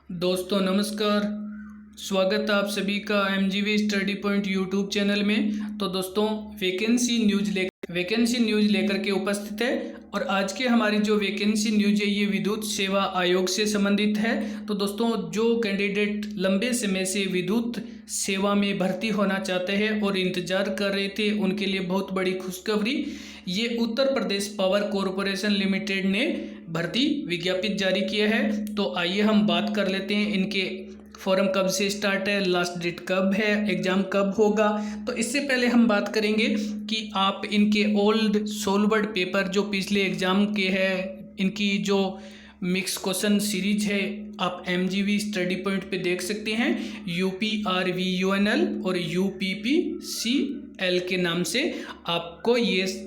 दोस्तों नमस्कार। स्वागत है आप सभी का एमजीवी स्टडी पॉइंट यूट्यूब चैनल में। तो दोस्तों वैकेंसी न्यूज लेकर के उपस्थित है। और आज के हमारी जो वैकेंसी न्यूज है ये विद्युत सेवा आयोग से संबंधित है। तो दोस्तों जो कैंडिडेट लंबे समय से विद्युत सेवा में भर्ती होना चाहते हैं और इंतजार कर रहे थे उनके लिए बहुत बड़ी खुशखबरी। ये Uttar Pradesh power corporation limited ने भर्ती विज्ञापित जारी किया है। तो आइए हम बात कर लेते हैं इनके फॉर्म कब से स्टार्ट है, लास्ट डेट कब है, एग्ज़ाम कब होगा। तो इससे पहले हम बात करेंगे कि आप इनके ओल्ड सोलवर्ड पेपर जो पिछले एग्ज़ाम के हैं, इनकी जो मिक्स क्वेश्चन सीरीज है आप एमजीवी स्टडी पॉइंट पे देख सकते हैं। UPRVUNL और UPPCL के नाम से आपको ये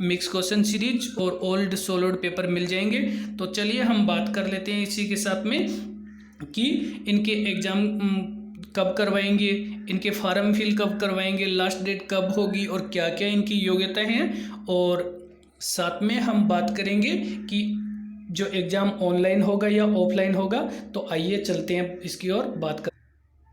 मिक्स क्वेश्चन सीरीज और ओल्ड सोलवर्ड पेपर मिल जाएंगे। तो चलिए हम बात कर लेते हैं इसी के साथ में कि इनके एग्ज़ाम कब करवाएंगे, इनके फॉर्म फिल कब करवाएंगे, लास्ट डेट कब होगी और क्या क्या इनकी योग्यताएं हैं। और साथ में हम बात करेंगे कि जो एग्ज़ाम ऑनलाइन होगा या ऑफलाइन होगा। तो आइए चलते हैं इसकी ओर बात कर।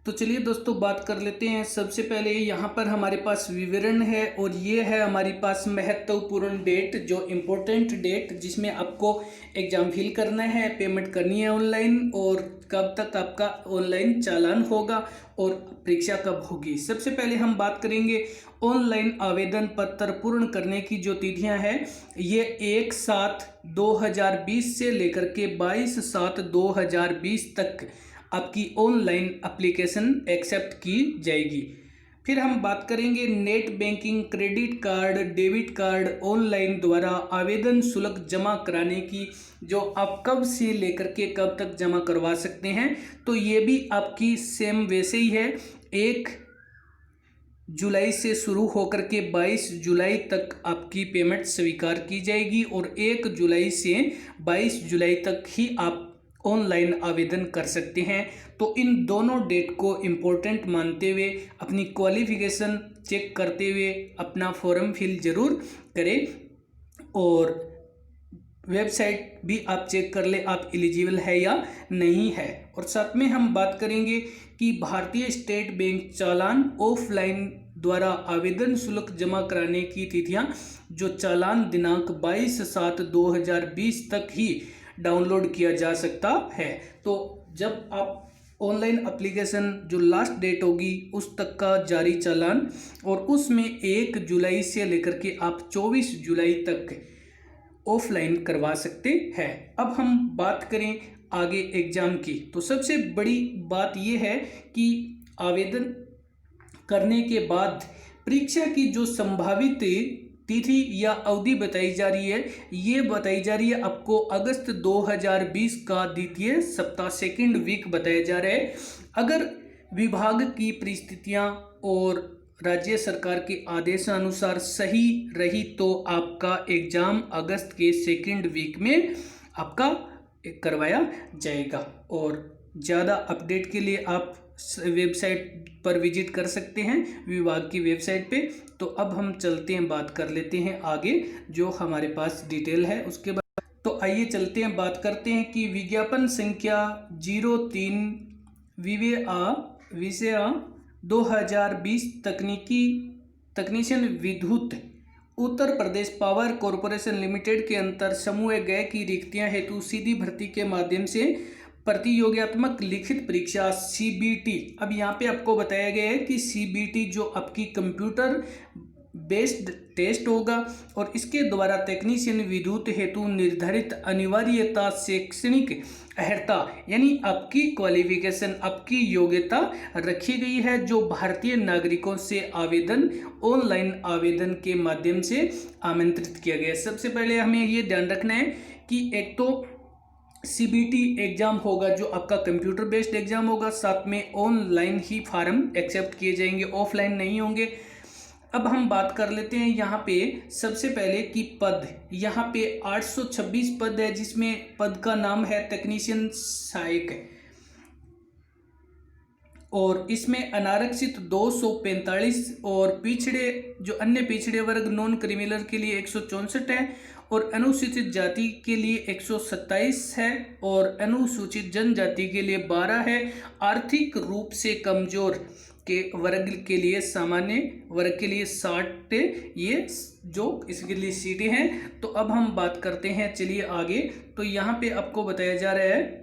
तो चलिए दोस्तों बात कर लेते हैं। सबसे पहले यहाँ पर हमारे पास विवरण है और ये है हमारे पास महत्वपूर्ण डेट, जो इम्पोर्टेंट डेट जिसमें आपको एग्ज़ाम फिल करना है, पेमेंट करनी है ऑनलाइन, और कब तक आपका ऑनलाइन चालान होगा और परीक्षा कब होगी। सबसे पहले हम बात करेंगे ऑनलाइन आवेदन पत्र पूर्ण करने की जो तिथियां हैं, ये 1/7/2020 से लेकर के 22/7/2020 तक आपकी ऑनलाइन एप्लीकेशन एक्सेप्ट की जाएगी। फिर हम बात करेंगे net banking, credit card, debit card online द्वारा आवेदन शुल्क जमा कराने की, जो आप कब से लेकर के कब तक जमा करवा सकते हैं। तो ये भी आपकी सेम वैसे ही है, 1 जुलाई से शुरू होकर के 22 जुलाई तक आपकी पेमेंट स्वीकार की जाएगी और 1 जुलाई से 22 जुलाई तक ही आप ऑनलाइन आवेदन कर सकते हैं। तो इन दोनों डेट को इम्पोर्टेंट मानते हुए, अपनी क्वालिफिकेशन चेक करते हुए अपना फॉर्म फिल जरूर करें और वेबसाइट भी आप चेक कर ले आप एलिजिबल है या नहीं है। और साथ में हम बात करेंगे कि भारतीय स्टेट बैंक चालान ऑफलाइन द्वारा आवेदन शुल्क जमा कराने की तिथियां, जो चालान दिनांक 22/7/2020 तक ही डाउनलोड किया जा सकता है। तो जब आप ऑनलाइन एप्लीकेशन जो लास्ट डेट होगी उस तक का जारी चालान, और उसमें 1 जुलाई से लेकर के आप 24 जुलाई तक ऑफलाइन करवा सकते हैं। अब हम बात करें आगे एग्ज़ाम की। तो सबसे बड़ी बात यह है कि आवेदन करने के बाद परीक्षा की जो संभावित तिथि या अवधि बताई जा रही है, ये बताई जा रही है आपको अगस्त 2020 का द्वितीय सप्ताह, सेकंड वीक बताया जा रहा है। अगर विभाग की परिस्थितियां और राज्य सरकार के आदेशानुसार सही रही तो आपका एग्ज़ाम अगस्त के सेकंड वीक में आपका करवाया जाएगा। और ज़्यादा अपडेट के लिए आप वेबसाइट पर विजिट कर सकते हैं, विभाग की वेबसाइट पे। तो अब हम चलते हैं, बात कर लेते हैं आगे जो हमारे पास डिटेल है उसके बाद। तो आइए चलते हैं, बात करते हैं कि विज्ञापन संख्या 03 विषया 2020 तकनीशियन विद्युत Uttar Pradesh power corporation limited के अंतर समूह गए की रिक्तियां हेतु सीधी भर्ती के माध्यम से प्रतियोगात्मक लिखित परीक्षा CBT। अब यहाँ पे आपको बताया गया है कि CBT जो आपकी कंप्यूटर बेस्ड टेस्ट होगा और इसके द्वारा तकनीशियन विद्युत हेतु निर्धारित अनिवार्यता, शैक्षणिक अर्हता यानी आपकी क्वालिफिकेशन, आपकी योग्यता रखी गई है, जो भारतीय नागरिकों से आवेदन ऑनलाइन आवेदन के माध्यम से आमंत्रित किया गया है। सबसे पहले हमें ये ध्यान रखना है कि एक तो CBT एग्जाम होगा जो आपका कंप्यूटर बेस्ड एग्जाम होगा, साथ में ऑनलाइन ही फार्म एक्सेप्ट किए जाएंगे, ऑफलाइन नहीं होंगे। अब हम बात कर लेते हैं यहाँ पे सबसे पहले कि पद, यहाँ पे 826 पद है, जिसमें पद का नाम है टेक्नीशियन सहायक, और इसमें अनारक्षित 245 और पिछड़े जो अन्य पिछड़े वर्ग नॉन क्रिमिनल के लिए 164 है। और अनुसूचित जाति के लिए 127 है और अनुसूचित जनजाति के लिए 12 है। आर्थिक रूप से कमजोर के वर्ग के लिए, सामान्य वर्ग के लिए 60 ये जो इसके लिए सीटें हैं। तो अब हम बात करते हैं, चलिए आगे। तो यहाँ पे आपको बताया जा रहा है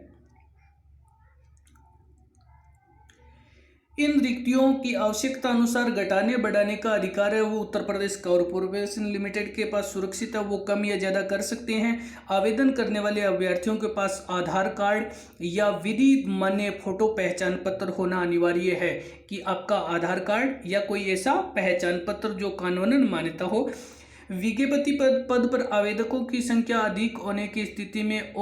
इन रिक्तियों की आवश्यकता अनुसार घटाने बढ़ाने का अधिकार है वो उत्तर प्रदेश कॉर्पोरेशन लिमिटेड के पास सुरक्षित है, वो कम या ज़्यादा कर सकते हैं। आवेदन करने वाले अभ्यर्थियों के पास आधार कार्ड या विधि मान्य फोटो पहचान पत्र होना अनिवार्य है कि आपका आधार कार्ड या कोई ऐसा पहचान पत्र जो कानूनन मान्यता हो। विज्ञप्ति पद पर आवेदकों की संख्या अधिक होने की स्थिति में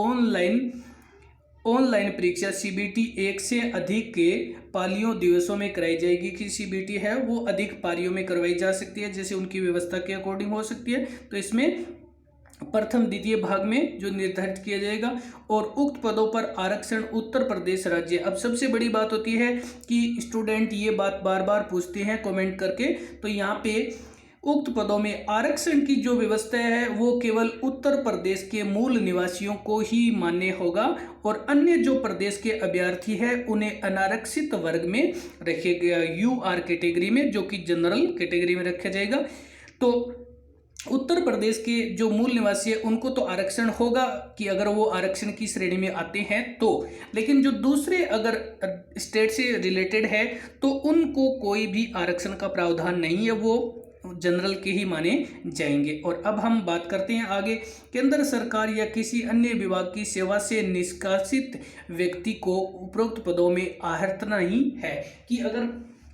ऑनलाइन परीक्षा सीबीटी 1 से अधिक के पालियों दिवसों में कराई जाएगी। कि सीबीटी है वो अधिक पारियों में करवाई जा सकती है, जैसे उनकी व्यवस्था के अकॉर्डिंग हो सकती है। तो इसमें प्रथम द्वितीय भाग में जो निर्धारित किया जाएगा। और उक्त पदों पर आरक्षण उत्तर प्रदेश राज्य। अब सबसे बड़ी बात होती है कि स्टूडेंट ये बात बार बार पूछते हैं कमेंट करके, तो यहाँ पे उक्त पदों में आरक्षण की जो व्यवस्था है वो केवल उत्तर प्रदेश के मूल निवासियों को ही मान्य होगा और अन्य जो प्रदेश के अभ्यर्थी हैं उन्हें अनारक्षित वर्ग में रखेगा, यूआर कैटेगरी में, जो कि जनरल कैटेगरी में रखा जाएगा। तो उत्तर प्रदेश के जो मूल निवासी है उनको तो आरक्षण होगा कि अगर वो आरक्षण की श्रेणी में आते हैं तो, लेकिन जो दूसरे अगर स्टेट से रिलेटेड है तो उनको कोई भी आरक्षण का प्रावधान नहीं है, वो जनरल के ही माने जाएंगे। और अब हम बात करते हैं आगे। केंद्र सरकार या किसी अन्य विभाग की सेवा से निष्कासित व्यक्ति को उपरोक्त पदों में आहर्त नहीं है कि अगर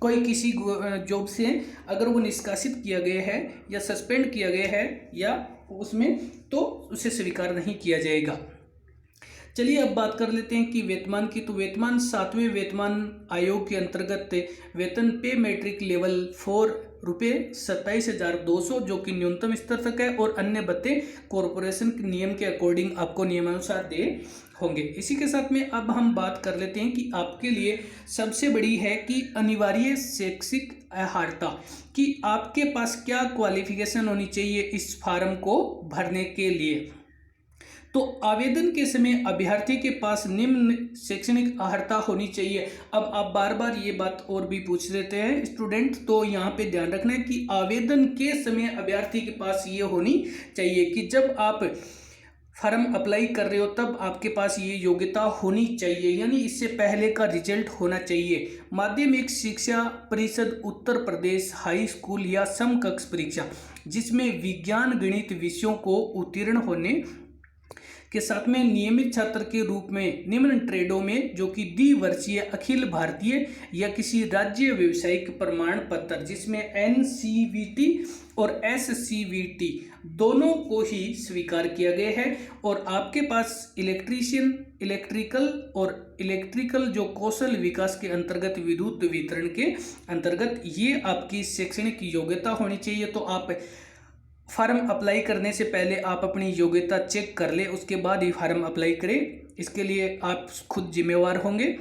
कोई किसी जॉब से अगर वो निष्कासित किया गया है या सस्पेंड किया गया है या उसमें, तो उसे स्वीकार नहीं किया जाएगा। चलिए अब बात कर लेते हैं कि वेतमान की। तो वेतमान 7वें वेतमान आयोग के अंतर्गत वेतन पे मैट्रिक लेवल 4 रुपये 27,200 जो कि न्यूनतम स्तर तक है, और अन्य भत्ते कॉरपोरेशन के नियम के अकॉर्डिंग आपको नियमानुसार दे होंगे। इसी के साथ में अब हम बात कर लेते हैं कि आपके लिए सबसे बड़ी है कि अनिवार्य शैक्षिक अर्हता, कि आपके पास क्या क्वालिफिकेशन होनी चाहिए इस फॉर्म को भरने के लिए। तो आवेदन के समय अभ्यर्थी के पास निम्न शैक्षणिक अर्हता होनी चाहिए। अब आप बार बार ये बात और भी पूछ लेते हैं स्टूडेंट, तो यहाँ पे ध्यान रखना है कि आवेदन के समय अभ्यर्थी के पास ये होनी चाहिए कि जब आप फॉर्म अप्लाई कर रहे हो तब आपके पास ये योग्यता होनी चाहिए, यानी इससे पहले का रिजल्ट होना चाहिए। माध्यमिक शिक्षा परिषद उत्तर प्रदेश हाई स्कूल या समकक्ष परीक्षा जिसमें विज्ञान गणित विषयों को उत्तीर्ण होने के साथ में नियमित छात्र के रूप में निम्न ट्रेडों में जो कि द्विवर्षीय अखिल भारतीय या किसी राज्य व्यावसायिक प्रमाण पत्र जिसमें NCVT और SCVT दोनों को ही स्वीकार किया गया है, और आपके पास इलेक्ट्रिकल जो कौशल विकास के अंतर्गत विद्युत वितरण के अंतर्गत ये आपकी शैक्षणिक योग्यता होनी चाहिए। तो आप फॉर्म अप्लाई करने से पहले आप अपनी योग्यता चेक कर ले, उसके बाद ही फॉर्म अप्लाई करें, इसके लिए आप खुद जिम्मेवार होंगे।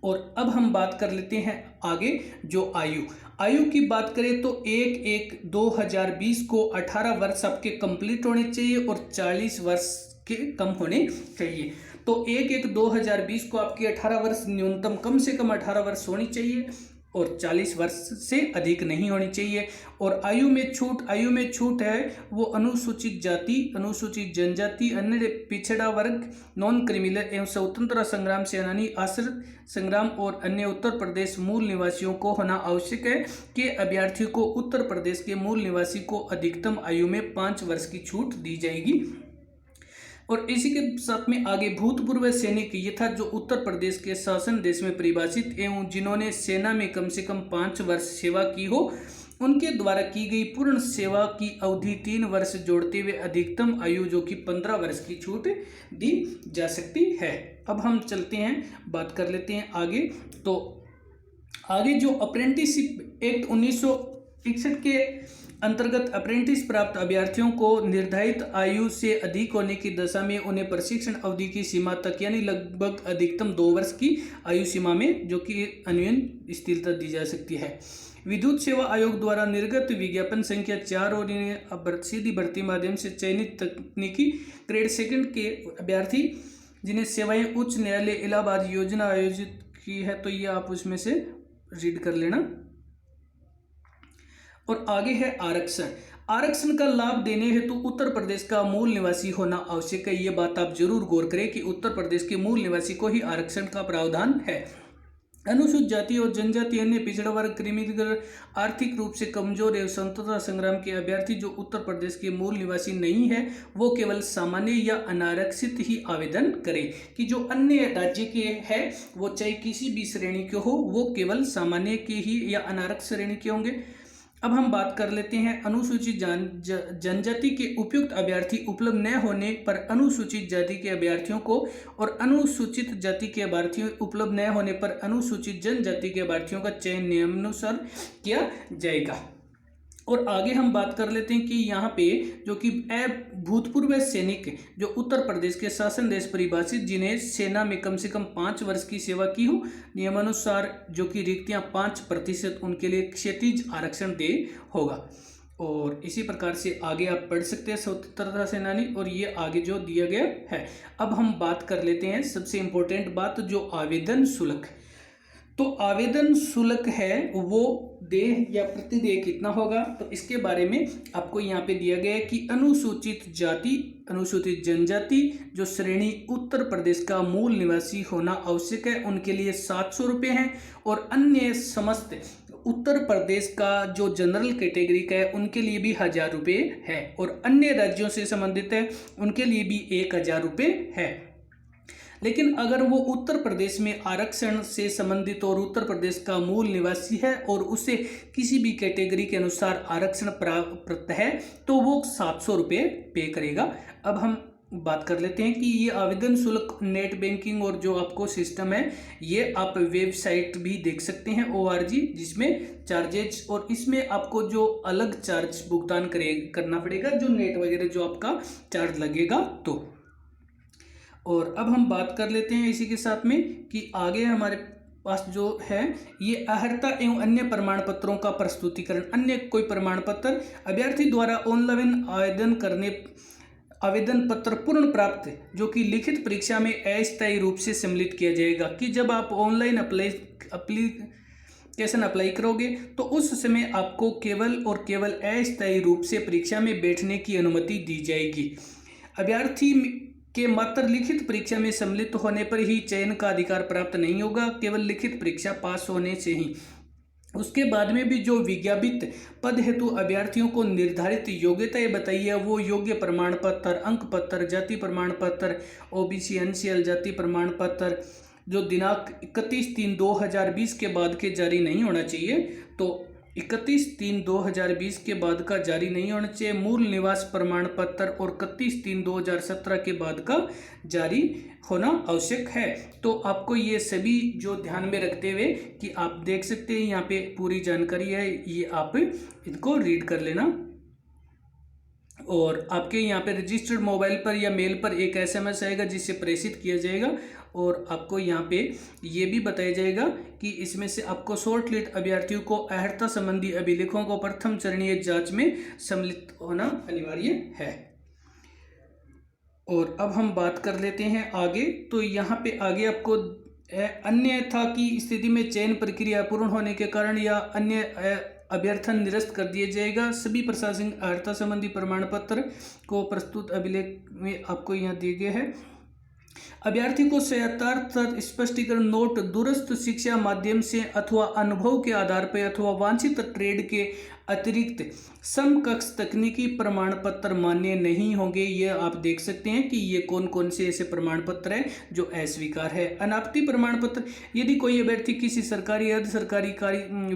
और अब हम बात कर लेते हैं आगे जो आयु की बात करें तो 1/1/2020 को 18 वर्ष आपके कंप्लीट होने चाहिए और 40 वर्ष के कम होने चाहिए। तो 1/1/2020 को आपकी 18 वर्ष न्यूनतम कम से कम 18 वर्ष होनी चाहिए और 40 वर्ष से अधिक नहीं होनी चाहिए। और आयु में छूट है वो अनुसूचित जाति, अनुसूचित जनजाति, अन्य पिछड़ा वर्ग, नॉन क्रिमिनल एवं स्वतंत्रता संग्राम सेनानी, आश्रित संग्राम और अन्य उत्तर प्रदेश मूल निवासियों को होना आवश्यक है कि अभ्यर्थी को उत्तर प्रदेश के मूल निवासी को अधिकतम आयु में 5 वर्ष की छूट दी जाएगी। और इसी के साथ में आगे भूतपूर्व सैनिक यथा जो उत्तर प्रदेश के शासन देश में परिभाषित एवं जिन्होंने सेना में कम से कम 5 वर्ष सेवा की हो उनके द्वारा की गई पूर्ण सेवा की अवधि 3 वर्ष जोड़ते हुए अधिकतम आयु जो कि 15 वर्ष की छूट दी जा सकती है। अब हम चलते हैं, बात कर लेते हैं आगे। तो आगे जो अप्रेंटिसशिप एक्ट 1961 के अंतर्गत अप्रेंटिस प्राप्त अभ्यर्थियों को निर्धारित आयु से अधिक होने की दशा में उन्हें प्रशिक्षण अवधि की सीमा तक यानी लगभग अधिकतम 2 वर्ष की आयु सीमा में जो कि अन्यून स्थिरता दी जा सकती है। विद्युत सेवा आयोग द्वारा निर्गत विज्ञापन संख्या 4 और इन्हें अब सीधी भर्ती माध्यम से चयनित तकनीकी ग्रेड सेकंड के अभ्यर्थी जिन्हें सेवाएं उच्च न्यायालय इलाहाबाद योजना आयोजित की है, तो ये आप उसमें से रीड कर लेना। और आगे है आरक्षण। आरक्षण का लाभ देने हेतु उत्तर प्रदेश का मूल निवासी होना आवश्यक है। ये बात आप जरूर गौर करें कि उत्तर प्रदेश के मूल निवासी को ही आरक्षण का प्रावधान है। अनुसूचित जाति और जनजाति, अन्य पिछड़ा वर्ग, क्रिमिनल, आर्थिक रूप से कमजोर एवं स्वतंत्रता संग्राम के अभ्यर्थी जो उत्तर प्रदेश के मूल निवासी नहीं है वो केवल सामान्य या अनारक्षित ही आवेदन करें। कि जो अन्य राज्य के हैं वो चाहे किसी भी श्रेणी के हो वो केवल सामान्य के ही या अनारक्षित श्रेणी के होंगे। अब हम बात कर लेते हैं अनुसूचित जनजाति के उपयुक्त अभ्यर्थी उपलब्ध न होने पर अनुसूचित जाति के अभ्यर्थियों को और अनुसूचित जाति के अभ्यर्थियों उपलब्ध न होने पर अनुसूचित जनजाति के अभ्यर्थियों का चयन नियमानुसार किया जाएगा। और आगे हम बात कर लेते हैं कि यहाँ पे जो कि भूतपूर्व सैनिक जो उत्तर प्रदेश के शासन देश परिभाषित जिन्हें सेना में कम से कम 5 वर्ष की सेवा की हो, नियमानुसार जो कि रिक्तियाँ 5% उनके लिए क्षैतिज आरक्षण दे होगा। और इसी प्रकार से आगे आप पढ़ सकते हैं स्वतंत्रता सेनानी, और ये आगे जो दिया गया है। अब हम बात कर लेते हैं सबसे इम्पोर्टेंट बात, जो आवेदन शुल्क। तो आवेदन शुल्क है वो देय या प्रतिदेय कितना होगा, तो इसके बारे में आपको यहाँ पे दिया गया है कि अनुसूचित जाति, अनुसूचित जनजाति जो श्रेणी उत्तर प्रदेश का मूल निवासी होना आवश्यक है उनके लिए 700 रुपये हैं, और अन्य समस्त उत्तर प्रदेश का जो जनरल कैटेगरी का है उनके लिए भी 1000 रुपये है, और अन्य राज्यों से संबंधित है उनके लिए भी 1000 रुपये है। लेकिन अगर वो उत्तर प्रदेश में आरक्षण से संबंधित और उत्तर प्रदेश का मूल निवासी है और उसे किसी भी कैटेगरी के अनुसार आरक्षण प्राप्त है तो वो 700 रुपये पे करेगा। अब हम बात कर लेते हैं कि ये आवेदन शुल्क नेट बैंकिंग और जो आपको सिस्टम है ये आप वेबसाइट भी देख सकते हैं ORG, जिसमें चार्जेज और इसमें आपको जो अलग चार्ज भुगतान करना पड़ेगा जो नेट वगैरह जो आपका चार्ज लगेगा। तो और अब हम बात कर लेते हैं इसी के साथ में कि आगे हमारे पास जो है ये अर्हता एवं अन्य प्रमाण पत्रों का प्रस्तुतिकरण। अन्य कोई प्रमाण पत्र अभ्यर्थी द्वारा ऑनलाइन आवेदन पत्र पूर्ण प्राप्त जो कि लिखित परीक्षा में अस्थायी रूप से सम्मिलित किया जाएगा। कि जब आप ऑनलाइन एप्लीकेशन अप्लाई करोगे तो उस समय आपको केवल और केवल अस्थायी रूप से परीक्षा में बैठने की अनुमति दी जाएगी। अभ्यर्थी के मात्र लिखित परीक्षा में सम्मिलित होने पर ही चयन का अधिकार प्राप्त नहीं होगा, केवल लिखित परीक्षा पास होने से ही। उसके बाद में भी जो विज्ञापित पद हेतु अभ्यर्थियों को निर्धारित योग्यताएं बताई है वो योग्य प्रमाण पत्र, अंक पत्र, जाति प्रमाण पत्र, OBC NCL जाति प्रमाण पत्र जो दिनांक 31/3/2020 के बाद के जारी नहीं होना चाहिए। तो 31/3/2020 के बाद का जारी नहीं होना चाहिए। मूल निवास प्रमाण पत्र और 31/3/2017 के बाद का जारी होना आवश्यक है। तो आपको ये सभी जो ध्यान में रखते हुए कि आप देख सकते हैं यहाँ पे पूरी जानकारी है, ये आप इनको रीड कर लेना। और आपके यहाँ पे रजिस्टर्ड मोबाइल पर या मेल पर एक SMS आएगा जिससे प्रेषित किया जाएगा, और आपको यहाँ पे ये भी बताया जाएगा कि इसमें से आपको शॉर्ट लिस्ट अभ्यर्थियों को अर्हता संबंधी अभिलेखों को प्रथम चरणीय जांच में सम्मिलित होना अनिवार्य है। और अब हम बात कर लेते हैं आगे। तो यहाँ पे आगे आपको अन्यथा की स्थिति में चयन प्रक्रिया पूर्ण होने के कारण या अन्य अभ्यर्थन निरस्त कर दिया जाएगा। सभी प्रशासनिक अर्हता संबंधी प्रमाण पत्र को प्रस्तुत अभिलेख में आपको यहाँ दिए गए हैं। अभ्यर्थी को यथार्थ स्पष्टीकरण नोट दूरस्थ शिक्षा माध्यम से अथवा अनुभव के आधार पर अथवा वांछित ट्रेड के अतिरिक्त समकक्ष तकनीकी प्रमाण पत्र मान्य नहीं होंगे। ये आप देख सकते हैं कि ये कौन कौन से ऐसे प्रमाण पत्र हैं जो अस्वीकार है। अनापत्ति प्रमाण पत्र, यदि कोई अभ्यर्थी किसी सरकारी अर्ध सरकारी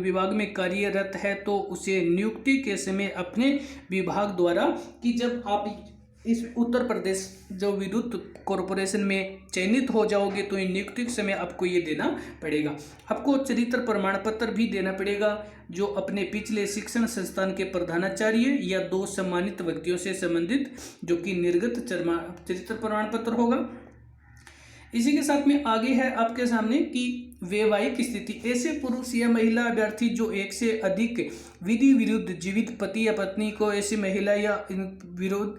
विभाग में कार्यरत है तो उसे नियुक्ति के समय अपने विभाग द्वारा कि जब आप इस उत्तर प्रदेश जो विद्युत कॉरपोरेशन में चयनित हो जाओगे तो नियुक्ति के समय आपको ये देना पड़ेगा। आपको चरित्र प्रमाण पत्र भी देना पड़ेगा जो अपने पिछले शिक्षण संस्थान के प्रधानाचार्य या 2 सम्मानित व्यक्तियों से संबंधित जो कि निर्गत चरित्र प्रमाण पत्र होगा। इसी के साथ में आगे है आपके सामने कि वैवाहिक स्थिति, ऐसे पुरुष या महिला अभ्यर्थी जो एक से अधिक विधि विरुद्ध जीवित पति या पत्नी को, ऐसी महिला या विरोध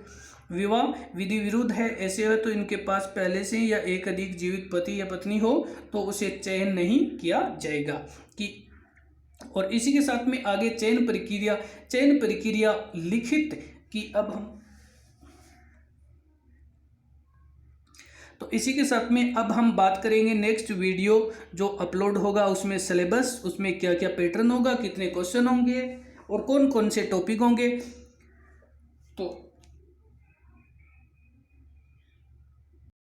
विवाह विधि विरुद्ध है, ऐसे है तो इनके पास पहले से या एक अधिक जीवित पति या पत्नी हो तो उसे चयन नहीं किया जाएगा कि। और इसी के साथ में आगे चयन प्रक्रिया लिखित की। अब हम तो इसी के साथ में अब हम बात करेंगे नेक्स्ट वीडियो जो अपलोड होगा उसमें सिलेबस, उसमें क्या क्या पैटर्न होगा, कितने क्वेश्चन होंगे और कौन कौन से टॉपिक होंगे। तो